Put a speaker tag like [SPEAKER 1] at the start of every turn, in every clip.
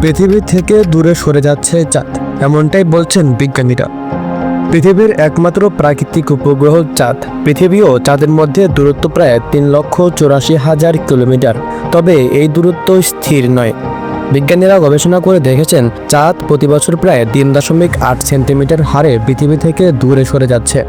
[SPEAKER 1] পৃথিবী থেকে দূরে সরে যাচ্ছে চাঁদ, এমনটাই বলছেন বিজ্ঞানীরা। পৃথিবীর একমাত্র প্রাকৃতিক উপগ্রহ চাঁদ। পৃথিবী ও চাঁদের মধ্যে দূরত্ব প্রায় 3,84,000 কিলোমিটার। তবে এই দূরত্ব স্থির নয়। বিজ্ঞানীরা গবেষণা করে দেখেছেন চাঁদ প্রতি বছর প্রায় 3.8 সেন্টিমিটার হারে পৃথিবী থেকে দূরে সরে যাচ্ছে।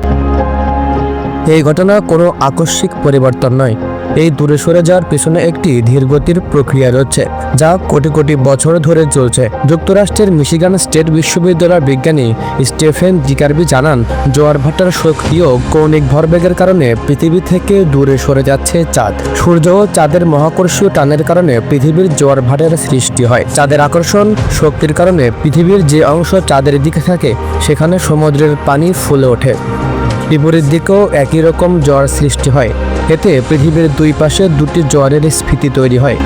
[SPEAKER 1] এই ঘটনা কোনো আকস্মিক পরিবর্তন নয়। এই দূরে সরে যাওয়ার পিছনে একটি ধীরগতির প্রক্রিয়া রয়েছে, যা কোটি কোটি বছর ধরে চলছে। যুক্তরাষ্ট্রের মিশিগান স্টেট বিশ্ববিদ্যালয়ের বিজ্ঞানী স্টিফেন জিকার্বি জানান, জোয়ার ভাটার সক্রিয় কৌণিক ভরবেগের কারণে পৃথিবী থেকে দূরে সরে যাচ্ছে চাঁদ। সূর্য ও চাঁদের মহাকর্ষীয় টানের কারণে পৃথিবীর জোয়ার ভাটার সৃষ্টি হয়। চাঁদের আকর্ষণ শক্তির কারণে পৃথিবীর যে অংশ চাঁদের দিকে থাকে সেখানে সমুদ্রের পানি ফুলে ওঠে। বিপরীত দিকেও একই রকম জোয়ার সৃষ্টি হয়। এতে পৃথিবীর দুই পাশে দুটি জোয়ারের স্ফীতি তৈরি হয়।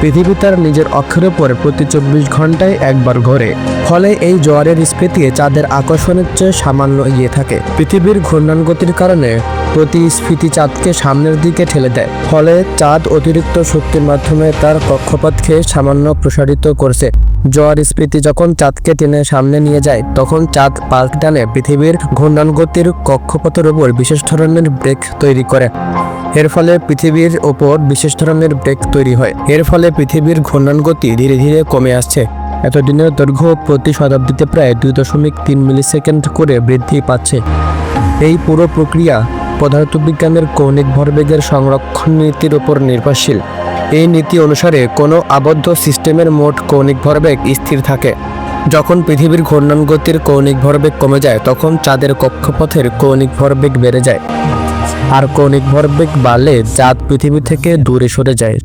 [SPEAKER 1] পৃথিবী তার নিজের অক্ষের উপর প্রতি 24 ঘন্টায় একবার ঘোরে। ফলে এই জোয়ারের স্ফীতি চাঁদের আকর্ষণের চেয়ে সামান্য এগিয়ে থাকে। পৃথিবীর ঘূর্ণন গতির কারণে প্রতি স্ফীতি চাঁদকে সামনের দিকে ঠেলে দেয়। ফলে চাঁদ অতিরিক্ত শক্তির মাধ্যমে তার কক্ষপথকে সামান্য প্রসারিত করছে। জোয়ার স্ফীতি যখন চাঁদকে টেনে সামনে নিয়ে যায়, তখন চাঁদ পাল্ট টানে পৃথিবীর ঘূর্ণন গতির কক্ষপথের উপর বিশেষ ধরনের ব্রেক তৈরি করে। এর ফলে পৃথিবীর ওপর বিশেষ ধরনের ব্রেক তৈরি হয়। এর ফলে পৃথিবীর ঘূর্ণন গতি ধীরে ধীরে কমে আসছে। এতদিনের দৈর্ঘ্য প্রতি শতাব্দীতে প্রায় 2.3 মিলিসেকেন্ড করে বৃদ্ধি পাচ্ছে। এই পুরো প্রক্রিয়া পদার্থবিজ্ঞানের কৌণিক ভরবেগের সংরক্ষণ নীতির উপর নির্ভরশীল। এই নীতি অনুসারে কোনো আবদ্ধ সিস্টেমের মোট কৌণিক ভরবেগ স্থির থাকে। যখন পৃথিবীর ঘূর্ণন গতির কৌণিক ভরবেগ কমে যায়, তখন চাঁদের কক্ষপথের কৌণিক ভরবেগ বেড়ে যায়। আর কৌণিক ভরবেগ বাড়লে চাঁদ পৃথিবী থেকে দূরে সরে যায়।